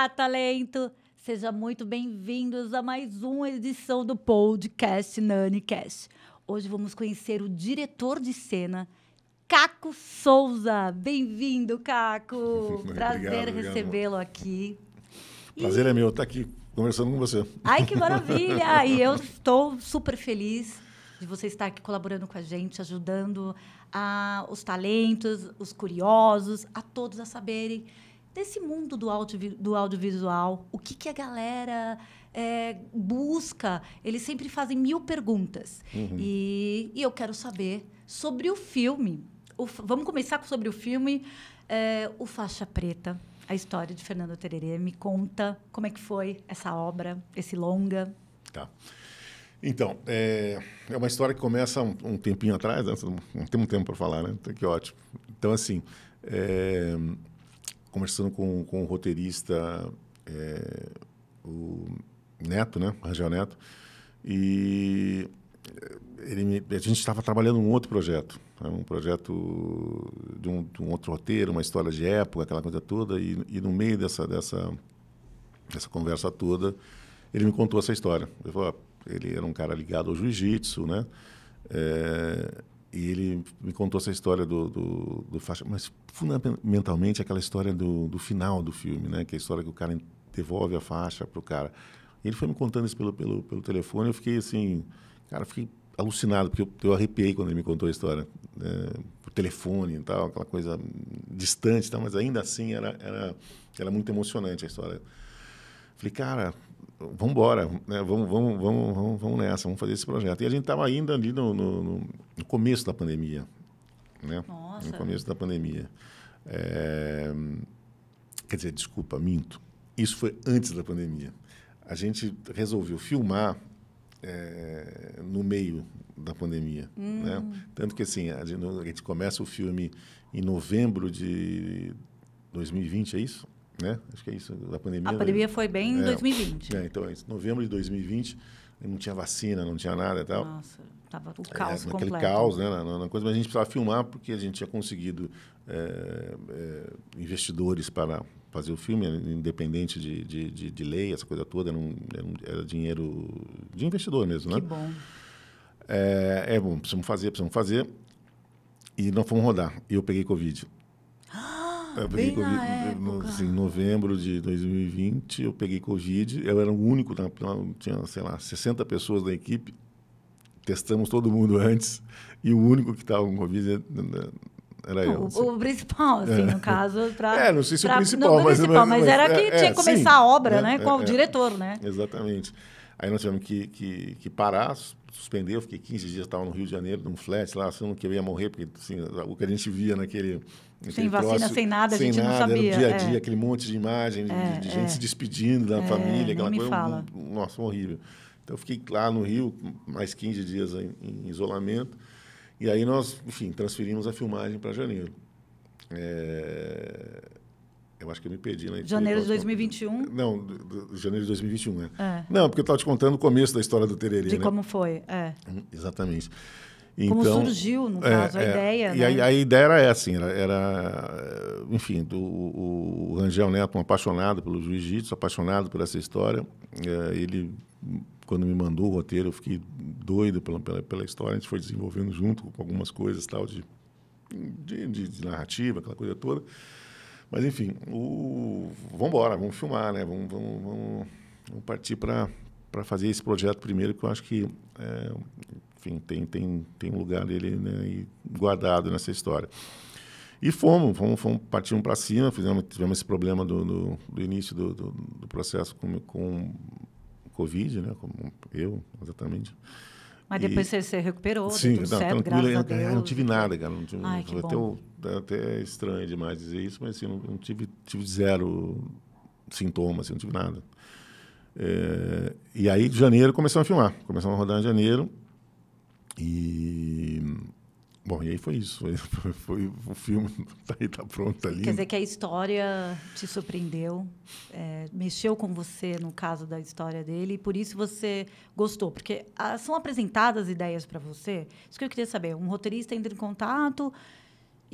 Olá, talento! Sejam muito bem-vindos a mais uma edição do podcast NaniCast. Hoje vamos conhecer o diretor de cena, Caco Souza. Bem-vindo, Caco! Prazer recebê-lo aqui. Prazer é meu estar aqui conversando com você. Ai, que maravilha! E eu estou super feliz de você estar aqui colaborando com a gente, ajudando os talentos, os curiosos, a todos a saberem desse mundo do audiovisual, o que a galera busca. Eles sempre fazem 1000 perguntas. Uhum. E eu quero saber sobre o filme. Vamos começar sobre o filme, O Faixa Preta, a história de Fernando Tererê. Me conta como é que foi essa obra, esse longa. Tá. Então, é uma história que começa um tempinho atrás, né? Não temos tempo para falar, né? Que ótimo. Então, assim, conversando com o roteirista, o Neto, né? Rangel Neto, e a gente estava trabalhando um outro projeto, né? Um projeto de um outro roteiro, uma história de época, aquela coisa toda, e no meio dessa conversa toda, ele me contou essa história. Ele falou, ele era um cara ligado ao jiu-jitsu, né? E ele me contou essa história do faixa, mas fundamentalmente aquela história do final do filme, né? Que é a história que o cara devolve a faixa para o cara. E ele foi me contando isso pelo telefone, eu fiquei assim, cara, fiquei alucinado, porque eu arrepiei quando ele me contou a história, por telefone e tal, aquela coisa distante, tal, mas ainda assim era muito emocionante a história. Falei, cara, vamos embora, né? Vamos nessa, vamos fazer esse projeto. E a gente estava ainda ali no começo da pandemia, né? Nossa. No começo da pandemia. Quer dizer, desculpa, minto. Isso foi antes da pandemia. A gente resolveu filmar no meio da pandemia, né? Tanto que assim, a gente começa o filme em novembro de 2020, é isso? Né? Acho que é isso, da pandemia. A pandemia foi bem em 2020. Então, em novembro de 2020, não tinha vacina, não tinha nada e tal. Nossa, estava o caos completo. Aquele caos, né, na coisa, mas a gente precisava filmar porque a gente tinha conseguido investidores para fazer o filme, independente de lei, essa coisa toda, era dinheiro de investidor mesmo, né? Que bom. Bom, precisamos fazer. E nós fomos rodar. E eu peguei Covid. Eu peguei Covid em novembro de 2020, eu peguei Covid. Eu era o único, tinha, sei lá, 60 pessoas da equipe. Testamos todo mundo antes. E o único que estava com Covid era eu. Assim. O principal, assim, no caso. Não sei se o principal, mas era que tinha que começar a obra, né? Com o diretor, né? Exatamente. Aí nós tivemos que parar, suspender. Eu fiquei 15 dias, estava no Rio de Janeiro, num flat lá, achando que eu ia morrer, porque assim, o que a gente via naquele sem vacina, troço, sem nada, a gente não sabia. Era o dia a dia, aquele monte de imagem, de gente se despedindo da família, aquela coisa. Fala. Nossa, horrível. Então, eu fiquei lá no Rio, mais 15 dias em isolamento. E aí nós, enfim, transferimos a filmagem para janeiro. Eu acho que eu me perdi, né? Janeiro de 2021? Não, janeiro de 2021, né? Não, porque eu estava te contando o começo da história do Tererê, de né? como foi, Exatamente. Como então, surgiu, no caso, a ideia, e né? a ideia era essa, assim, enfim, o Rangel Neto, um apaixonado pelo jiu-jitsu, apaixonado por essa história. Ele, quando me mandou o roteiro, eu fiquei doido pela história, a gente foi desenvolvendo junto com algumas coisas tal de narrativa, aquela coisa toda. Mas, enfim, vamos embora, vamos filmar, né? Vamos partir para fazer esse projeto primeiro, que eu acho que enfim, tem um lugar dele, né, guardado nessa história. E partimos para cima, tivemos esse problema do início do processo com Covid, né? Como eu, exatamente. Mas depois você recuperou, sim, deu tudo certo, graças a Deus. Eu não tive nada, cara. Não tive, ai, que bom. até estranho demais dizer isso, mas assim, não tive zero sintomas, assim, não tive nada. E aí, de janeiro, começamos a filmar. Começamos a rodar em janeiro. E aí foi isso. Foi o filme, tá pronto, tá lindo. Quer dizer que a história te surpreendeu, mexeu com você no caso da história dele, e por isso você gostou. Porque são apresentadas ideias para você. Isso que eu queria saber. Um roteirista entra em contato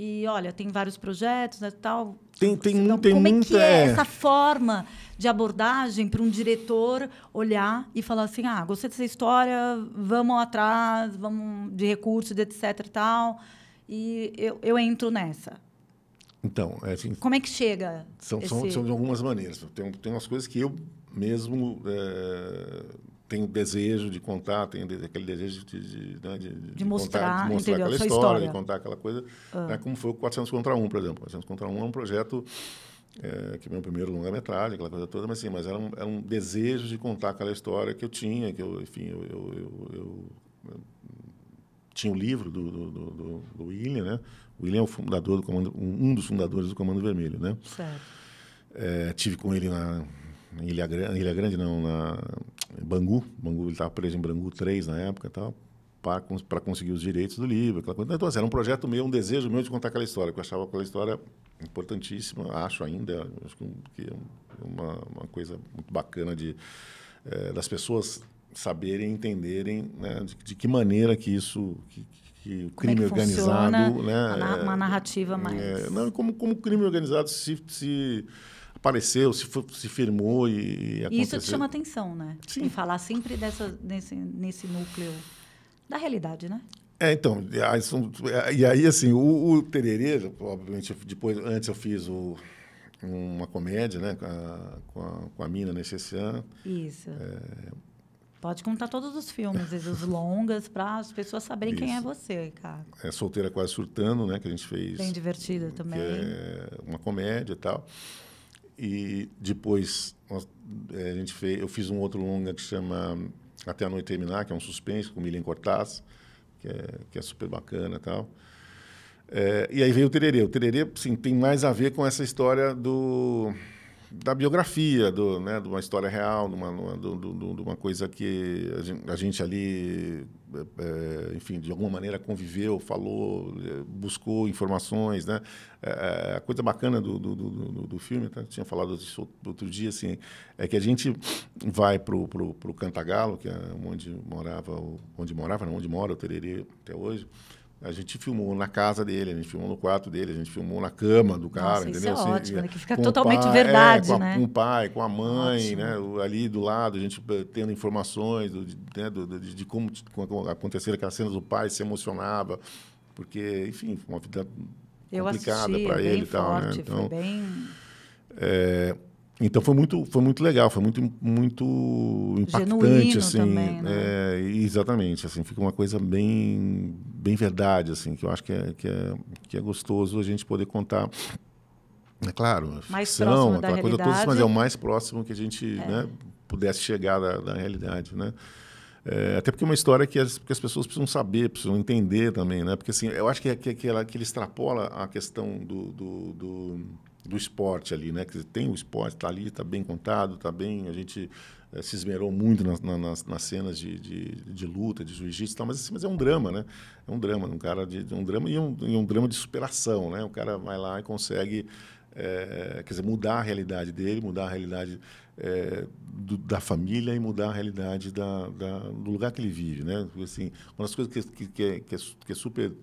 E, olha, tem vários projetos, né, tal. Tem Como é que muita... é essa forma de abordagem para um diretor olhar e falar assim, gostei dessa história, vamos atrás, vamos de recursos, de etc e tal, e eu entro nessa. Então, assim, como é que chega? São de algumas maneiras. Tem umas coisas que eu mesmo tenho desejo de contar, tenho aquele desejo de mostrar, mostrar aquela história, de contar aquela coisa, né, como foi o 400 contra 1, por exemplo. 400 contra 1 é um projeto que é meu primeiro longa-metragem, aquela coisa toda, mas, assim, era um desejo de contar aquela história que eu tinha, que eu tinha o livro do William, né? O William é o fundador do Comando, um dos fundadores do Comando Vermelho, né? Certo. Tive com ele em Ilha Grande, não, em Bangu. Ele estava preso em Bangu 3 na época e tal, para conseguir os direitos do livro, aquela coisa. Então, assim, era um projeto meu, um desejo meu de contar aquela história, que eu achava aquela história importantíssima, acho ainda, acho que é uma coisa muito bacana das pessoas saberem, entenderem, né, de que maneira que isso... que o crime organizado, né, uma narrativa mais... não, como o crime organizado se apareceu, se firmou e aconteceu. E isso te chama atenção, né? Sim. Em falar sempre nesse núcleo da realidade, né? Então, e aí, assim, o Tererê, obviamente, antes eu fiz uma comédia, né, com a Mina Necessian. Isso. Pode contar todos os filmes, os longas, para as pessoas saberem quem é você, Ricardo. Solteira Quase Surtando, né, que a gente fez. Bem divertida também. É uma comédia e tal. E depois eu fiz um outro longa que chama Até a Noite Terminar, que é um suspense com Milen Cortaz, que é super bacana e tal. E aí veio o Tererê. O Tererê, assim, tem mais a ver com essa história da biografia, de uma história real, de uma coisa que a gente ali, enfim, de alguma maneira conviveu, falou, buscou informações, né? A coisa bacana do filme, até tinha falado disso outro dia, assim, é que a gente vai pro Cantagalo, que é onde mora o Tererê até hoje. A gente filmou na casa dele, a gente filmou no quarto dele, a gente filmou na cama do cara, Nossa, entendeu? Isso é ótimo, assim, né? Que fica totalmente verdade, né? Com o pai, com a mãe, Ótimo. né? Ali do lado, a gente tendo informações de como aconteceram aquelas cenas do pai, se emocionava, porque, enfim, foi uma vida complicada para ele e tal, forte, né? Então, foi bem... Então foi muito legal, foi muito impactante, genuíno assim, também, né? Exatamente, assim, fica uma coisa bem verdade, assim, que eu acho que é gostoso a gente poder contar. É claro, mais ficção, próximo da aquela coisa toda, realidade. mas é o mais próximo que a gente né, pudesse chegar da realidade, né? Até porque é uma história que as pessoas precisam saber, precisam entender também, né? Porque assim, eu acho que ele extrapola a questão do esporte ali, né? Que tem o esporte, está ali, está bem contado, está bem... A gente se esmerou muito nas cenas de luta, de jiu-jitsu e tal, mas é um drama, né? É um drama, um drama e um drama de superação, né? O cara vai lá e consegue, quer dizer, mudar a realidade dele, mudar a realidade da família e mudar a realidade do lugar que ele vive, né? Assim, uma das coisas que é super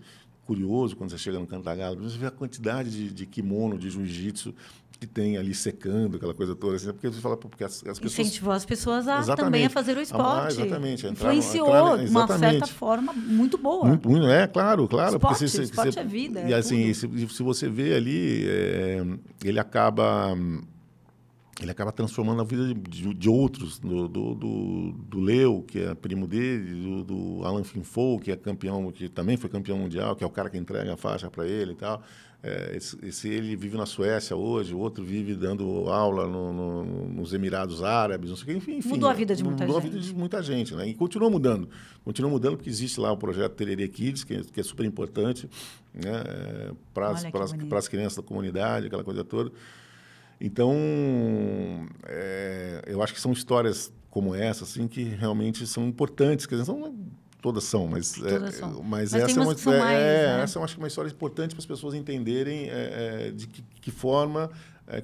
curioso quando você chega no Cantagalo, você vê a quantidade de kimono, de jiu-jitsu que tem ali secando, aquela coisa toda, assim, porque você fala, porque as pessoas... Incentivou as pessoas também a fazer o esporte. Exatamente. Influenciou de uma certa forma muito boa. Muito, claro. Esporte, porque esporte é vida. E assim, se você vê ali, ele acaba transformando a vida de outros, do Leo, que é primo dele, do Alan Finfou, que é campeão, que também foi campeão mundial, que é o cara que entrega a faixa para ele e tal. Ele vive na Suécia hoje, o outro vive dando aula nos Emirados Árabes, não sei o quê. Enfim, mudou a vida de muita gente. Mudou a vida de muita gente, né? E continua mudando. Continua mudando porque existe lá o projeto Tererê Kids, que é super importante, né? Para as crianças da comunidade, aquela coisa toda. Então, eu acho que são histórias como essa, assim, que realmente são importantes. Quer dizer, todas são, mas essa essa eu acho que é uma história importante para as pessoas entenderem de que forma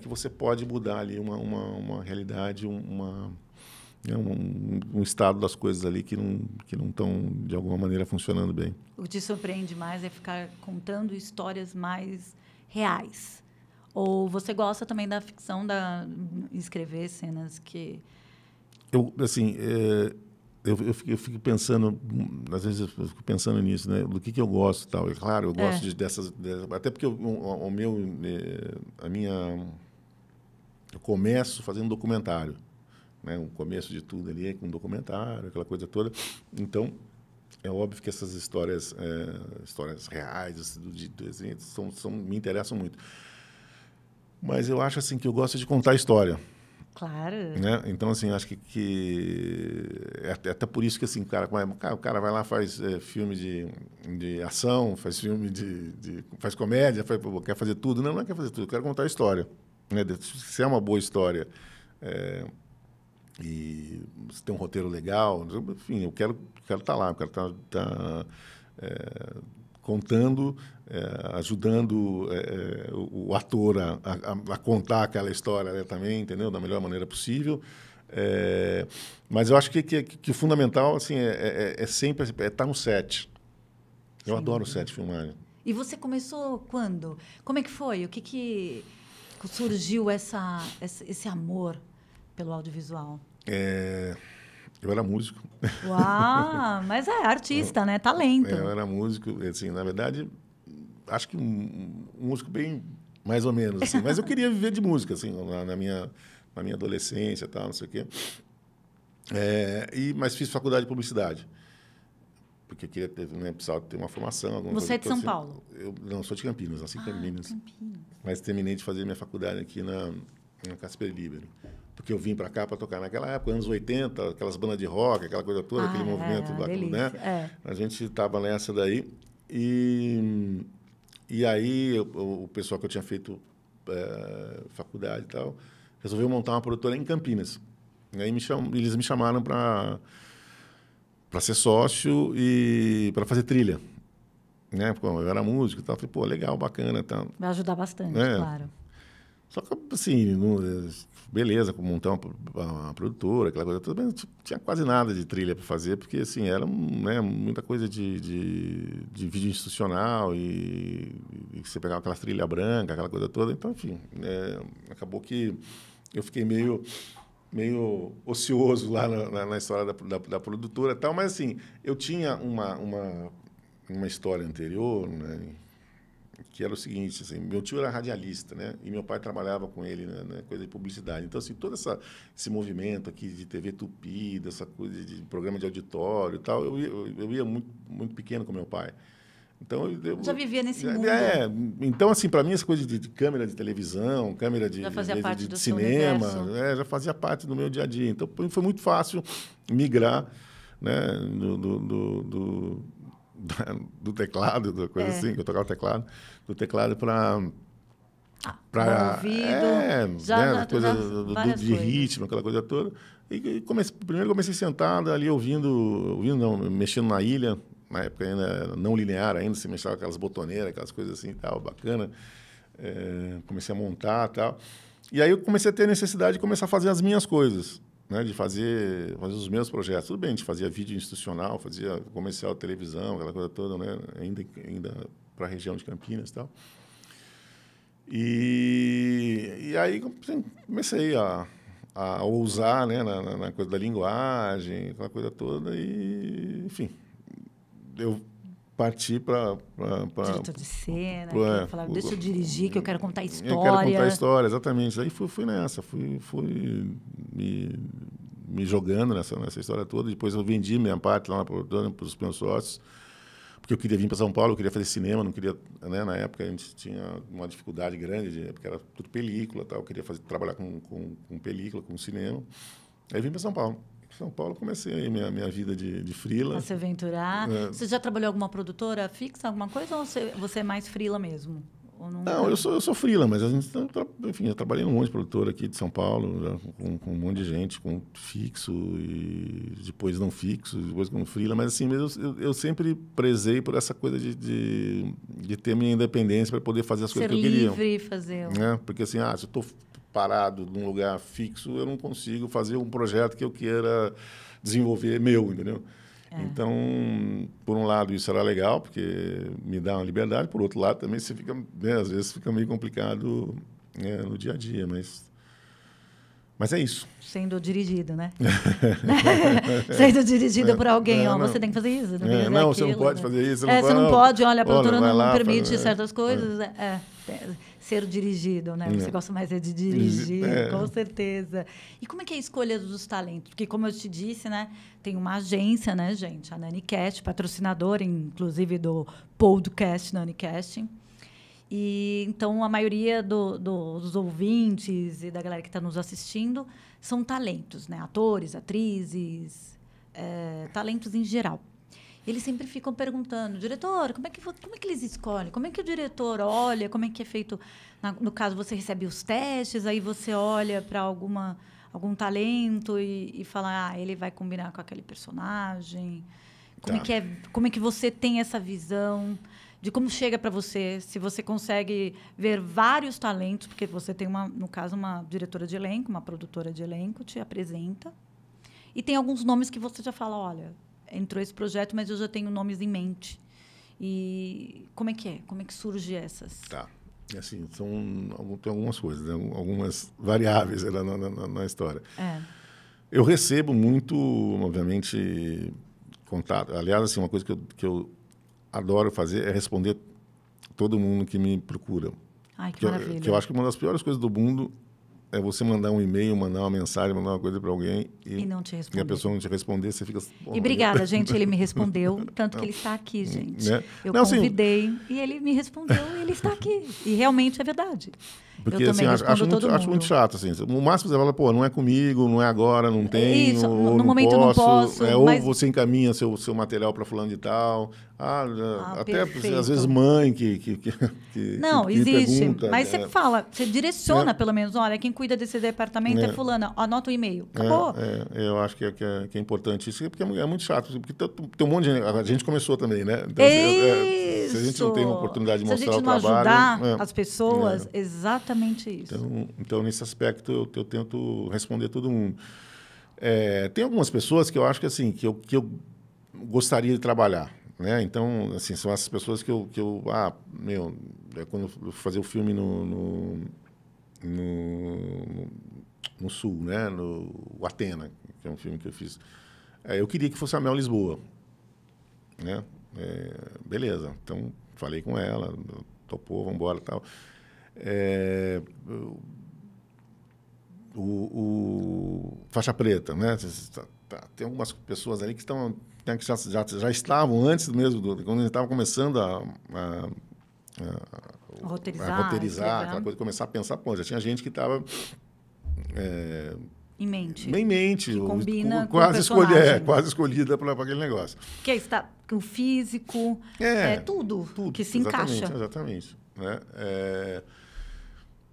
que você pode mudar ali uma realidade, É um estado das coisas ali que não estão, de alguma maneira, funcionando bem. O que te surpreende mais é ficar contando histórias mais reais? Ou você gosta também da ficção, escrever cenas que... Eu fico pensando, às vezes eu fico pensando nisso, né? Do que eu gosto e tal. E, claro, eu gosto dessas... Até porque eu começo fazendo documentário. Né? O começo de tudo ali é com documentário, aquela coisa toda. Então, é óbvio que essas histórias reais, assim, me interessam muito. Mas eu acho assim que eu gosto de contar história. Claro. Né? Então, assim, acho que até por isso que assim, o cara vai lá, faz filme de ação, faz filme faz comédia, quer fazer tudo. Não quer fazer tudo, eu quero contar a história. Né? Se é uma boa história, e se tem um roteiro legal, enfim, eu quero estar lá, eu quero estar contando, ajudando o ator a contar aquela história, né, também, entendeu? Da melhor maneira possível. Mas eu acho que o fundamental assim, é sempre estar no set. Eu adoro o set filmagem. E você começou quando? Como é que foi? O que surgiu esse amor pelo audiovisual? Eu era músico. Uau! Mas é artista, né? Talento. Eu era músico, assim, na verdade, acho que um músico bem mais ou menos, assim. Mas eu queria viver de música, assim, na minha adolescência, tal, não sei o quê. Mas fiz faculdade de publicidade, porque eu queria precisava ter uma formação. Você é de São Paulo? Eu não, sou de Campinas, nasci em Campinas. Mas terminei de fazer minha faculdade aqui na Casper Libero. Porque eu vim para cá para tocar naquela época, anos 80, aquelas bandas de rock, aquela coisa toda, aquele movimento lá, né? A gente estava nessa daí. E aí o pessoal que eu tinha feito faculdade e tal, resolveu montar uma produtora em Campinas. E aí eles me chamaram para ser sócio e para fazer trilha. Né? Porque eu era músico e tal. Falei, pô, legal, bacana. Tal. Vai ajudar bastante, claro. Só que, assim, beleza, montar uma produtora, aquela coisa toda, mas não tinha quase nada de trilha para fazer, porque, assim, era muita coisa de vídeo institucional e você pegava aquela trilha branca, aquela coisa toda. Então, enfim, acabou que eu fiquei meio ocioso lá na história da produtora e tal, mas, assim, eu tinha uma história anterior, né, que era o seguinte, assim, meu tio era radialista, né, e meu pai trabalhava com ele na coisa de publicidade. Então, assim, todo esse movimento aqui de TV Tupi, dessa coisa de programa de auditório e tal, eu ia muito, muito pequeno com meu pai. Então, eu já vivia nesse mundo. Então, assim, para mim, essa coisa de câmera de televisão, câmera de cinema, já fazia parte do meu dia a dia. Então, foi muito fácil migrar, né, do teclado, da coisa assim, que eu tocava teclado, do teclado para ouvido, coisa de ritmo, aquela coisa toda. E primeiro comecei sentado ali mexendo na ilha, na época ainda não linear ainda, se mexia com aquelas botoneiras, aquelas coisas assim, tal, bacana. Comecei a montar, tal. E aí eu comecei a ter a necessidade de começar a fazer as minhas coisas. Né, de fazer os meus projetos. Tudo bem, a gente fazia vídeo institucional, fazia comercial de televisão, aquela coisa toda, né, ainda para a região de Campinas e tal. E aí comecei a ousar, né, na coisa da linguagem, aquela coisa toda, e, enfim, eu parti para... Diretor de cena, falar, deixa eu dirigir, que eu quero contar história. Eu quero contar história, exatamente. Aí fui nessa, fui me jogando nessa história toda. Depois eu vendi minha parte lá para os meus sócios, porque eu queria vir para São Paulo, eu queria fazer cinema, não queria... Né, na época a gente tinha uma dificuldade grande, porque era tudo película, tal, eu queria trabalhar com película, com cinema. Aí vim para São Paulo. São Paulo, comecei aí minha vida de freela. A se aventurar. Você já trabalhou em alguma produtora fixa, alguma coisa, ou você é mais freela mesmo? Ou não, eu sou freela, mas a gente, enfim, eu trabalhei num monte de produtora aqui de São Paulo, já, com um monte de gente, com fixo, e depois não fixo, depois com freela, mas assim, eu sempre prezei por essa coisa de ter minha independência para poder fazer as coisas que eu queria. Ser livre e fazer. Né? Porque assim, se eu estou parado num lugar fixo, eu não consigo fazer um projeto que eu queira desenvolver meu, entendeu? Então, por um lado, isso era legal, porque me dá uma liberdade. Por outro lado, também você fica, né, às vezes fica meio complicado, né, no dia a dia, mas é isso. Sendo dirigido, né? Sendo dirigido por alguém, ó, você tem que fazer isso. Não, você não pode fazer isso. Você não pode, olha, a produtora não lá, permite certas coisas. Ser dirigido, né? Você gosta mais de dirigir, com certeza. E como é que é a escolha dos talentos? Porque, como eu te disse, né, tem uma agência, né, gente? A NaniCast, patrocinadora, inclusive, do podcast NaniCast. E, então, a maioria dos ouvintes e da galera que está nos assistindo são talentos, né? Atores, atrizes, talentos em geral. Eles sempre ficam perguntando, diretor, como é que eles escolhem? Como é que o diretor olha? Como é que é feito? No caso, você recebe os testes, aí você olha para algum talento e fala, ele vai combinar com aquele personagem. Como é que você tem essa visão de como chega para você, se você consegue ver vários talentos, porque você tem, no caso, uma diretora de elenco, uma produtora de elenco, te apresenta, e tem alguns nomes que você já fala, olha, entrou esse projeto, mas eu já tenho nomes em mente. E como é que é? Como é que surge essas? Tá. E assim, tem algumas coisas, né? Algumas variáveis na história. Eu recebo muito, obviamente, contato. Aliás, assim, uma coisa que eu adoro fazer é responder todo mundo que me procura. Ai, que maravilha. Que eu acho que uma das piores coisas do mundo é você mandar um e-mail, mandar uma mensagem, mandar uma coisa para alguém e não te responder. E a pessoa não te responder, você fica... E obrigada, gente, ele me respondeu, tanto que ele está aqui, gente. Né? Eu convidei e ele me respondeu e ele está aqui. E realmente é verdade. Porque, assim, acho muito chato, assim. No máximo você fala, não é comigo, não é agora, não tenho, isso, ou no momento não posso. Ou você encaminha seu material para fulano de tal. Até, às vezes, mãe que não, que existe. Pergunta, mas você fala, você direciona, pelo menos, olha, quem cuida desse departamento é fulana, anota o e-mail. Acabou. Eu acho que é importante isso, porque é muito chato. Porque tem um monte de gente... A gente começou também, né? Então, se a gente não tem uma oportunidade de mostrar o trabalho... Se a gente não ajudar as pessoas, exatamente isso. Então, nesse aspecto, eu tento responder todo mundo. Tem algumas pessoas que eu acho que, assim, que eu gostaria de trabalhar, né? Então, assim, são essas pessoas que eu quando eu fui fazer o filme no Sul, né? O Atena, que é um filme que eu fiz. Eu queria que fosse a Mel Lisboa, né? Beleza. Então, falei com ela, topou, vamos embora e tal. O Faixa Preta, né? Tem algumas pessoas ali que estão, que já estavam antes mesmo, quando a gente estava começando a roteirizar aquela coisa, começar a pensar, já tinha gente que estava em mente. Bem em mente. Que combina quase escolhida para aquele negócio. Que está o físico, tudo que se encaixa. Exatamente. Né?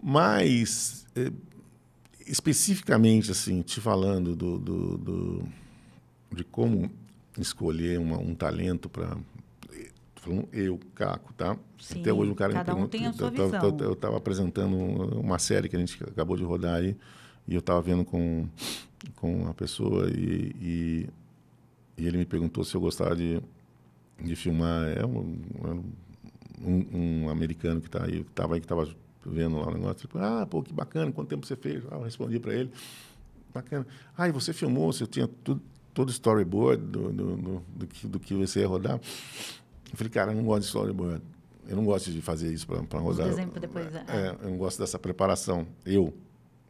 Mas, especificamente, assim, te falando de como escolher um talento para... Falando Caco, tá? Sim, até hoje um cara cada um tem a sua visão. Eu estava apresentando uma série que a gente acabou de rodar aí, e eu estava vendo com a pessoa, e ele me perguntou se eu gostava de filmar. Um americano que estava vendo lá o negócio. Tipo, que bacana, quanto tempo você fez? Eu respondi para ele, bacana. E você filmou, você tinha todo o storyboard do que você ia rodar? Eu falei, cara, eu não gosto de storyboard. Eu não gosto de fazer isso para rodar. Por exemplo, depois... eu não gosto dessa preparação.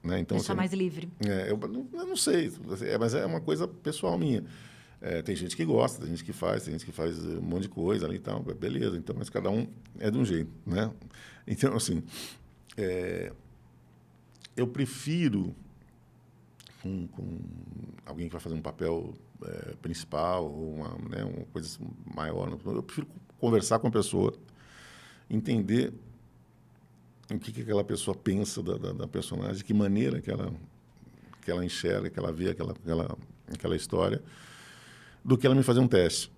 Né? Então, deixar mais livre. Eu não sei, mas é uma coisa pessoal minha. Tem gente que gosta, tem gente que faz um monte de coisa ali e tal, beleza. Então, mas cada um é de um jeito, né? Então, assim, eu prefiro com alguém que vai fazer um papel principal ou uma coisa maior. Eu prefiro conversar com a pessoa, entender o que aquela pessoa pensa da personagem, de que maneira que ela enxerga, que ela vê aquela história, do que ela me fazer um teste.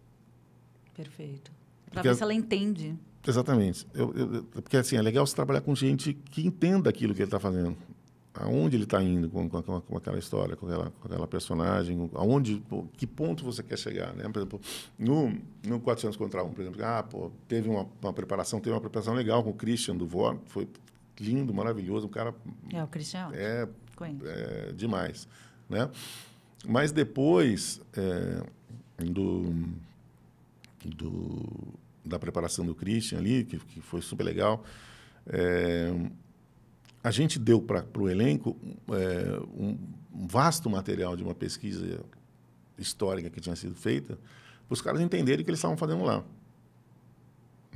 Perfeito. Para ver se ela entende. Exatamente. Porque, assim, é legal você trabalhar com gente que entenda aquilo que ele está fazendo. aonde ele está indo com aquela história, com aquela personagem, aonde, que ponto você quer chegar, né? Por exemplo, no 400 contra 1, por exemplo, teve uma preparação legal com o Christian do Vor, foi lindo, maravilhoso, um cara... O Christian é demais, né? Mas depois da preparação do Christian ali, que foi super legal, a gente deu para o elenco um vasto material de uma pesquisa histórica que tinha sido feita para os caras entenderem o que eles estavam fazendo lá,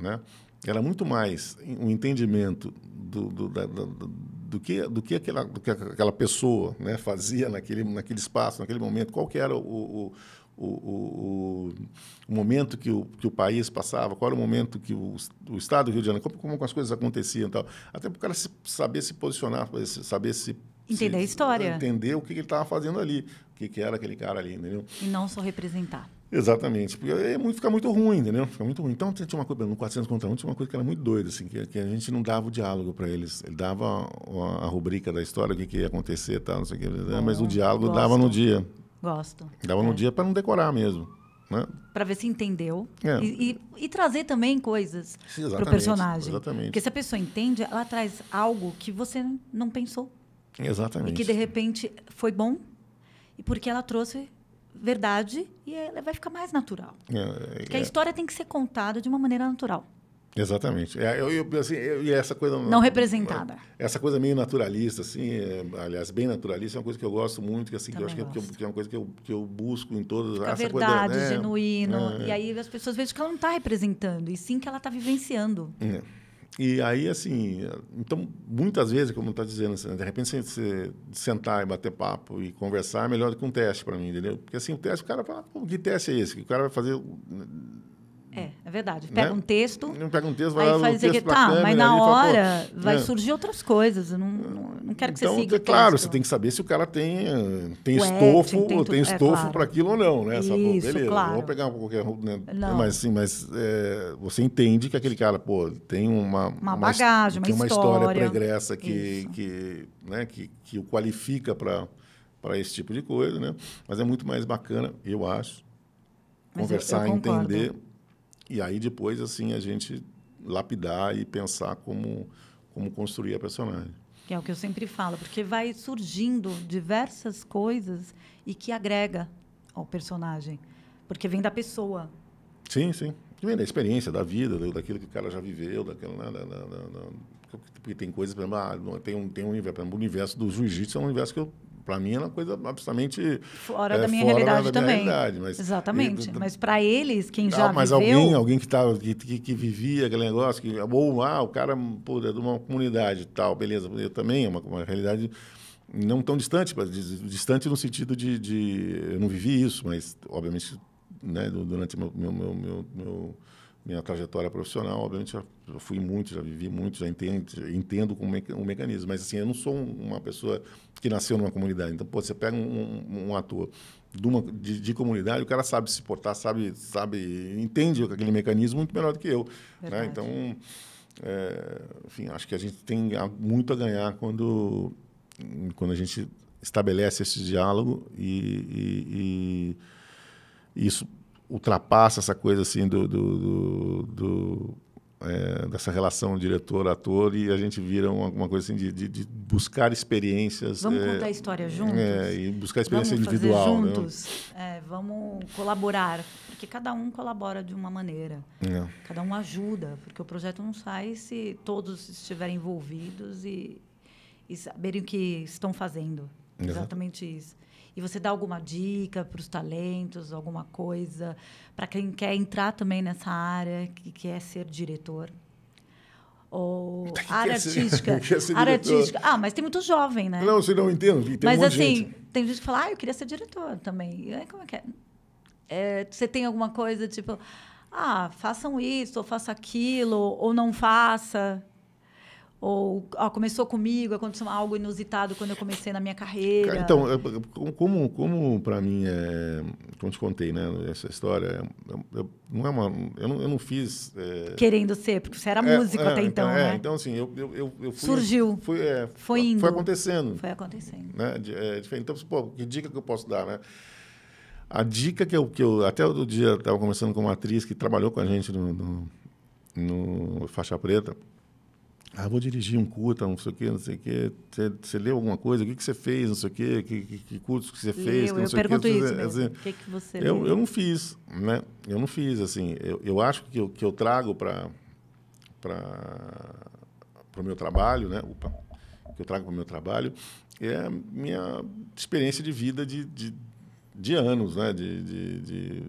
né? Era muito mais um entendimento do que aquela pessoa, né, fazia naquele espaço, naquele momento, qual que era o momento que o país passava, qual era o momento que o Estado do Rio de Janeiro, como as coisas aconteciam e tal. Até para o cara saber se posicionar, saber entender a história. Entender o que ele estava fazendo ali, o que era aquele cara ali, entendeu? E não só representar. Exatamente, porque fica muito ruim, entendeu? Fica muito ruim. Então, tinha uma coisa, no 400 contra 1, tinha uma coisa que era muito doida, assim, que a gente não dava o diálogo para eles. Ele dava a rubrica da história, o que ia acontecer, tal, não sei o que, mas o diálogo dava no dia. Gosto. Dava no dia para não decorar mesmo, né? Para ver se entendeu. E trazer também coisas para o personagem. Exatamente. Porque se a pessoa entende, ela traz algo que você não pensou. Exatamente. E que, de repente, foi bom. E porque ela trouxe verdade e ela vai ficar mais natural. Porque a história tem que ser contada de uma maneira natural. Exatamente. E essa coisa... Não representada. Essa coisa meio naturalista, assim, aliás, bem naturalista, é uma coisa que eu gosto muito, que, assim, que eu acho que é uma coisa que eu busco em todas... A verdade, coisa, genuíno. E aí as pessoas veem que ela não está representando, e sim que ela está vivenciando. E aí, assim, então, muitas vezes, como está dizendo, assim, de repente, você sentar e bater papo e conversar é melhor do que um teste para mim, entendeu? Porque, assim, o teste, o cara fala, que teste é esse? Que o cara vai fazer... É verdade. Pega um texto, pega um texto, vai lá faz texto câmera, mas na hora vai surgir outras coisas. Eu não quero que você siga. Claro, você tem que saber se o cara tem estofo para aquilo ou não, né? Isso, beleza, claro. Vamos pegar qualquer... Né? Mas você entende que aquele cara, tem uma bagagem, tem uma história pregressa que o qualifica para esse tipo de coisa, né? Mas é muito mais bacana, eu acho, conversar, entender... E aí, depois, assim, a gente lapidar e pensar como construir a personagem. Que é o que eu sempre falo, porque vai surgindo diversas coisas e que agrega ao personagem. Porque vem da pessoa. Sim. Vem da experiência, da vida, daquilo que o cara já viveu, porque tem coisas, por exemplo, tem um universo. O universo do jiu-jitsu é um universo que para mim é uma coisa absolutamente fora da minha realidade também. Mas, exatamente. Mas para eles, quem já viveu... alguém que vivia aquele negócio, o cara é de uma comunidade e tal, beleza. Eu também é uma realidade não tão distante, mas distante no sentido de eu não vivi isso, mas, obviamente, né, durante minha trajetória profissional, obviamente, já fui muito, já vivi muito, já entendo como um mecanismo. Mas, assim, eu não sou uma pessoa que nasceu numa comunidade. Então, você pega um ator de comunidade, o cara sabe se portar, entende aquele mecanismo muito melhor do que eu. Né? Então, enfim, acho que a gente tem muito a ganhar quando a gente estabelece esse diálogo e isso ultrapassa essa coisa assim dessa relação diretor-ator e a gente vira uma coisa assim de buscar experiências. Vamos contar a história juntos? E buscar experiência individual. Vamos fazer juntos. Né? Vamos colaborar, porque cada um colabora de uma maneira. Cada um ajuda, porque o projeto não sai se todos estiverem envolvidos e saberem o que estão fazendo. Exatamente isso. E você dá alguma dica para os talentos, alguma coisa, para quem quer entrar também nessa área, que quer ser diretor? Ou área artística. Área artística. Mas tem muito jovem, né? Não, você não entende. Mas, assim, tem gente que fala, eu queria ser diretor também. E aí, como é que é? Você tem alguma coisa, tipo, façam isso, ou faça aquilo, ou não faça... Ou começou comigo, aconteceu algo inusitado quando eu comecei na minha carreira? Então, como para mim como te contei, né, essa história, eu não fiz querendo ser, porque você era músico até então, né? Então assim, eu fui, surgiu, foi indo, foi acontecendo, né? Então, pô, que dica que eu posso dar, né? A dica que eu até outro dia estava conversando com uma atriz que trabalhou com a gente no Faixa Preta. Vou dirigir um curta, não sei o quê. Você leu alguma coisa? O que você fez? Não sei o quê. Que cursos que você fez? Eu pergunto isso mesmo. O que você leu? Eu não fiz, né? Eu não fiz, assim. Eu acho que eu trago para o meu trabalho, né? Que eu trago para o meu trabalho é a minha experiência de vida de anos, né? De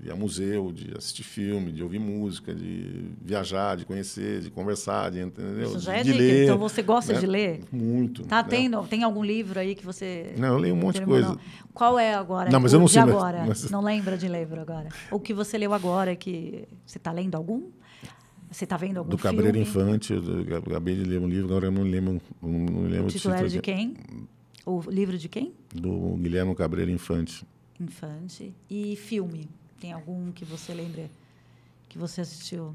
ir a museu, de assistir filme, de ouvir música, de viajar, de conhecer, de conversar, entendeu? Isso já é de dica. ler. Então, você gosta de ler? Muito. Tá, né? Tem algum livro aí que você... Não, eu leio um monte de coisa. Qual é agora? Não, mas eu não sei. Agora? Não lembra de livro agora? O que você leu agora, que você está lendo algum? Você está vendo algum do filme? Cabreiro Infante, eu acabei de ler um livro, agora eu não lembro o título era de quem? O livro de quem? Do Guilherme Cabreiro Infante. E filme? Tem algum que você lembra que você assistiu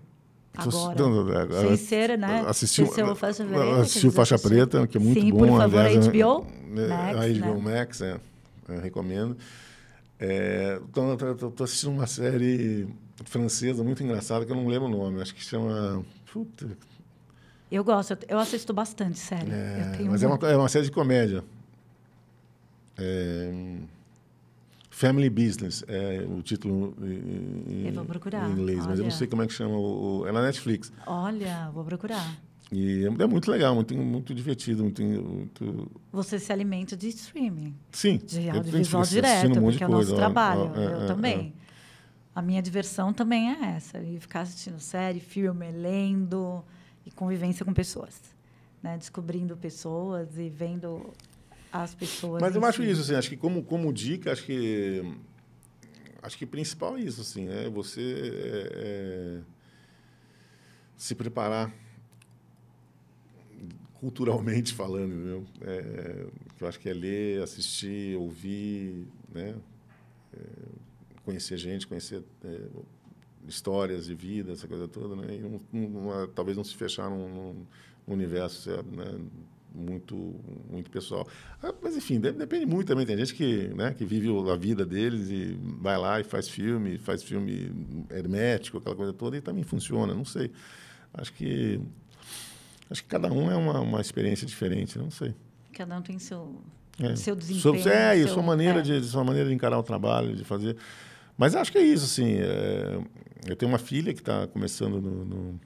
agora? Sem ser, né? Assisti o Faixa Preta, que é muito Sim, bom. Por favor, aliás, HBO Max. HBO né? Max, eu recomendo. Então, estou assistindo uma série francesa muito engraçada, que eu não lembro o nome, acho que chama... Puta. Eu gosto, eu assisto bastante série. Mas é uma série de comédia. Family Business é o título eu vou procurar. Em inglês, mas eu não sei como é que chama. É na Netflix. Olha, vou procurar. E é muito legal, muito divertido. Muito... Você se alimenta de streaming. Sim. De audiovisual direto, porque é o nosso trabalho. Eu também. A minha diversão também é essa. E ficar assistindo série, filme, lendo e convivência com pessoas. Né? Descobrindo pessoas e vendo... as pessoas. Mas eu acho isso, assim, acho que como dica, acho que o principal é isso, assim, é você se preparar culturalmente falando, entendeu? Eu acho que é ler, assistir, ouvir, né? Conhecer gente, conhecer histórias de vida, essa coisa toda, né? E talvez não se fechar num universo, né? muito pessoal. Mas, enfim, depende muito também. Tem gente que vive a vida deles e vai lá e faz filme hermético, aquela coisa toda, e também funciona, não sei. Acho que cada um é uma experiência diferente, não sei. Cada um tem seu desempenho. Sua maneira de encarar o trabalho, de fazer. Mas acho que é isso, assim. Eu tenho uma filha que está começando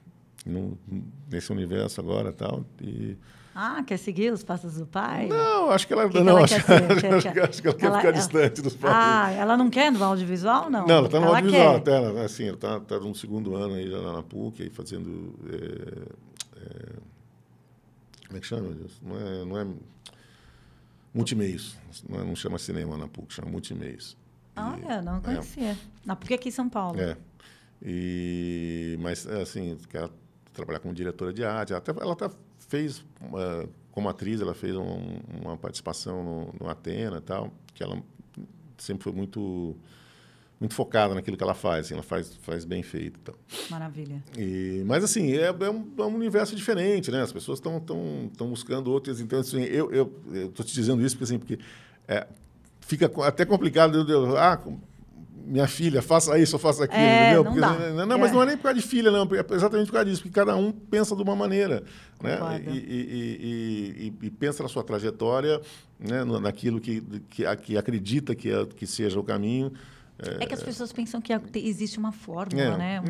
nesse universo agora, tal, e... quer seguir os passos do pai? Não, acho que ela... Acho que ela quer ficar distante dos pais. Ela não quer no audiovisual, não? Não, ela está no audiovisual. Ela está no segundo ano aí, já na PUC, aí fazendo... como é que chama, meu Deus? Não é multimeios. Não chama cinema na PUC, chama multimeios. Olha, não conhecia. Na PUC aqui em São Paulo. Mas, assim, quer trabalhar como diretora de arte. Ela até fez, como atriz, ela fez uma participação no Atena e tal, que ela sempre foi muito focada naquilo que ela faz. Assim, ela faz bem feito. Então. Maravilha. Mas, assim, é um universo diferente, né? As pessoas estão buscando outras. Então, assim, eu estou te dizendo isso porque fica até complicado. Minha filha, faça isso ou faça aquilo, entendeu? Não dá. Mas não é nem por causa de filha, não. É exatamente por causa disso, porque cada um pensa de uma maneira, né? E pensa na sua trajetória, né? Naquilo que acredita que seja o caminho. Que as pessoas pensam que existe uma fórmula, né?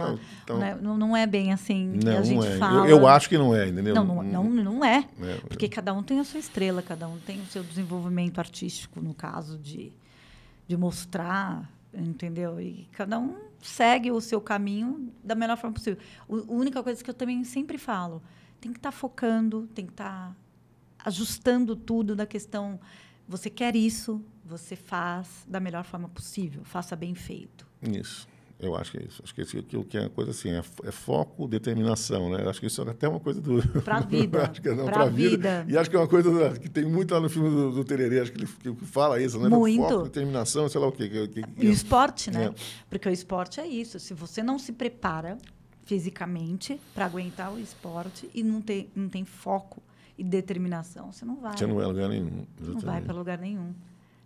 Então, não é bem assim que a gente fala. Eu acho que não é, entendeu? Não é. Porque cada um tem a sua estrela, cada um tem o seu desenvolvimento artístico, no caso de mostrar... Entendeu? E cada um segue o seu caminho da melhor forma possível. A única coisa que eu também sempre falo, tem que estar focando, tem que estar ajustando tudo da questão, você quer isso, você faz da melhor forma possível, faça bem feito. Isso. Eu acho que é isso. Acho que isso que é a coisa assim, é foco, determinação, né? Acho que isso é até uma coisa do... Para a vida. Para a vida. E acho que é uma coisa que tem muito lá no filme do Tererê, acho que ele fala isso, né? Muito. Foco, determinação, sei lá o quê. E o esporte, né? É. Porque o esporte é isso. Se você não se prepara fisicamente para aguentar o esporte e não tem foco e determinação, você não vai. Você não vai a lugar nenhum. Não vai para lugar nenhum.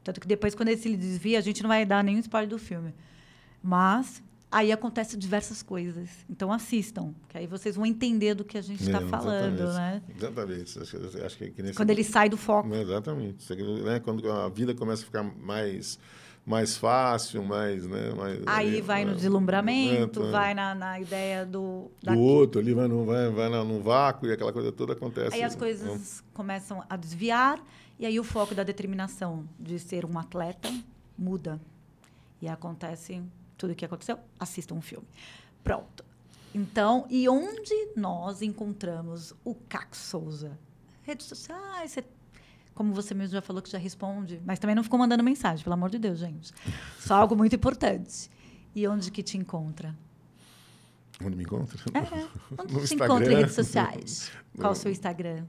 Tanto que depois, quando ele se desvia, a gente não vai dar nenhum spoiler do filme. Mas aí acontecem diversas coisas. Então, assistam, que aí vocês vão entender do que a gente está falando, né? Exatamente. Acho que nesse... Quando ele sai do foco. Exatamente. Né? Quando a vida começa a ficar mais fácil, né? Aí vai no deslumbramento, vai na ideia do outro, ali vai no vácuo e aquela coisa toda acontece. Aí as coisas começam a desviar e aí o foco da determinação de ser um atleta muda. E acontece tudo o que aconteceu. Assistam um filme. Pronto. Então, e onde nós encontramos o Caco Souza? Redes sociais, como você mesmo já falou que já responde, mas também não ficou mandando mensagem, pelo amor de Deus, gente. Só algo muito importante. E onde que te encontra? Onde me encontra? Onde te encontra em redes sociais? Qual o seu Instagram?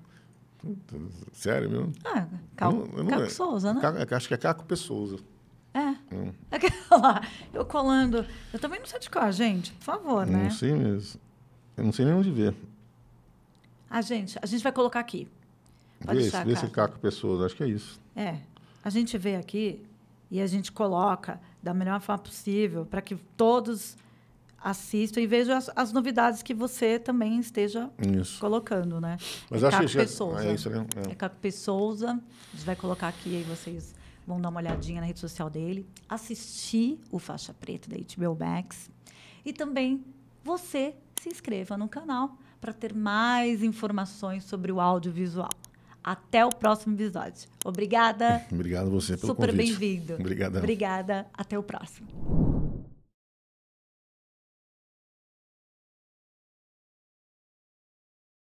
Sério mesmo? Caco Souza, né? Acho que é Caco Pessoa. Aquela, eu colando. Eu também não sei de qual, gente. Por favor, né? Não sei mesmo. Eu não sei nem onde ver. A gente vai colocar aqui. Vê esse Caco Pessoa, acho que é isso. A gente vê aqui e a gente coloca da melhor forma possível para que todos assistam e vejam as novidades que você também esteja colocando, né? Mas acho Caco que Pessoa. é isso, né? É Caco Pessoa. A gente vai colocar aqui e vocês vão dar uma olhadinha na rede social dele, assistir o Faixa Preta da HBO Max e também você se inscreva no canal para ter mais informações sobre o audiovisual. Até o próximo episódio. Obrigada. Obrigado a você pelo convite. Super bem-vindo. Obrigada. Até o próximo.